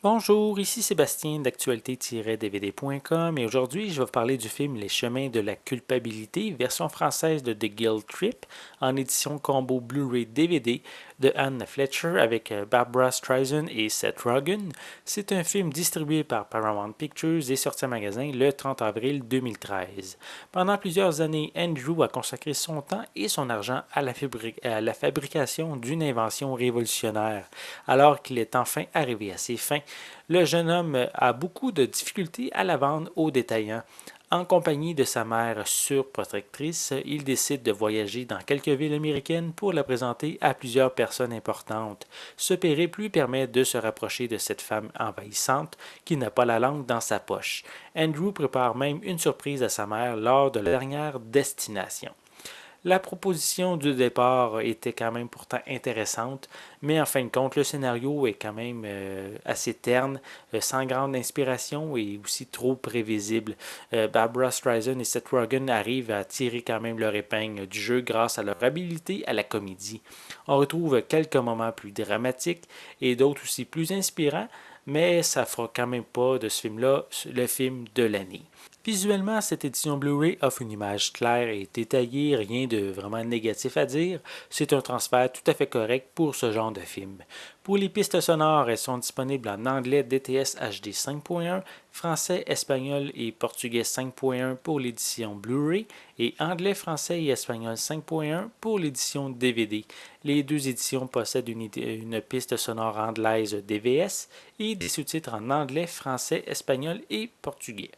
Bonjour, ici Sébastien d'actualité-dvd.com et aujourd'hui je vais vous parler du film Les chemins de la culpabilité, version française de The Guilt Trip, en édition combo Blu-ray DVD de Anne Fletcher avec Barbra Streisand et Seth Rogen. C'est un film distribué par Paramount Pictures et sorti en magasin le 30 avril 2013. Pendant plusieurs années, Andrew a consacré son temps et son argent à la fabrication d'une invention révolutionnaire. Alors qu'il est enfin arrivé à ses fins, le jeune homme a beaucoup de difficultés à la vendre aux détaillants. En compagnie de sa mère surprotectrice, il décide de voyager dans quelques villes américaines pour la présenter à plusieurs personnes importantes. Ce périple lui permet de se rapprocher de cette femme envahissante qui n'a pas la langue dans sa poche. Andrew prépare même une surprise à sa mère lors de la dernière destination. La proposition du départ était quand même pourtant intéressante, mais en fin de compte, le scénario est quand même assez terne, sans grande inspiration et aussi trop prévisible. Barbra Streisand et Seth Rogen arrivent à tirer quand même leur épingle du jeu grâce à leur habileté à la comédie. On retrouve quelques moments plus dramatiques et d'autres aussi plus inspirants, mais ça fera quand même pas de ce film-là le film de l'année. Visuellement, cette édition Blu-ray offre une image claire et détaillée, rien de vraiment négatif à dire. C'est un transfert tout à fait correct pour ce genre de film. Pour les pistes sonores, elles sont disponibles en anglais DTS HD 5.1, français, espagnol et portugais 5.1 pour l'édition Blu-ray et anglais, français et espagnol 5.1 pour l'édition DVD. Les deux éditions possèdent une piste sonore anglaise DVS et des sous-titres en anglais, français, espagnol et portugais.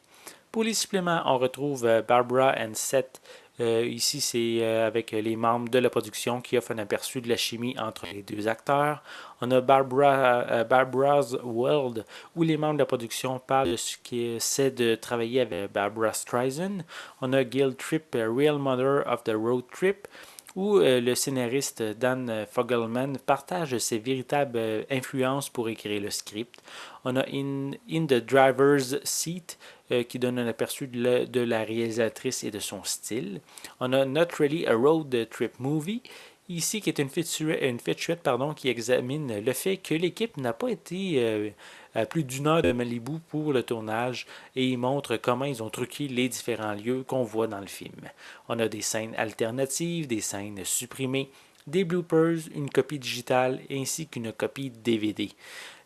Pour les suppléments, on retrouve Barbara and Seth. Ici, c'est avec les membres de la production qui offrent un aperçu de la chimie entre les deux acteurs. On a Barbara's World, où les membres de la production parlent de ce que c'est de travailler avec Barbara Streisand. On a Guilt Trip, Real Mother of the Road Trip, où le scénariste Dan Fogelman partage ses véritables influences pour écrire le script. On a In the Driver's Seat, qui donne un aperçu de la réalisatrice et de son style. On a Not Really a Road Trip Movie, ici qui est une featurette qui examine le fait que l'équipe n'a pas été à plus d'une heure de Malibu pour le tournage et il montre comment ils ont truqué les différents lieux qu'on voit dans le film. On a des scènes alternatives, des scènes supprimées, des bloopers, une copie digitale ainsi qu'une copie DVD.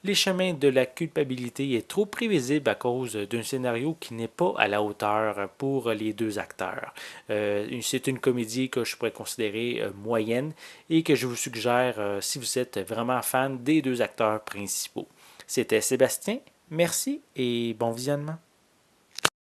Les chemins de la culpabilité est trop prévisible à cause d'un scénario qui n'est pas à la hauteur pour les deux acteurs. C'est une comédie que je pourrais considérer moyenne et que je vous suggère si vous êtes vraiment fan des deux acteurs principaux. C'était Sébastien, merci et bon visionnement.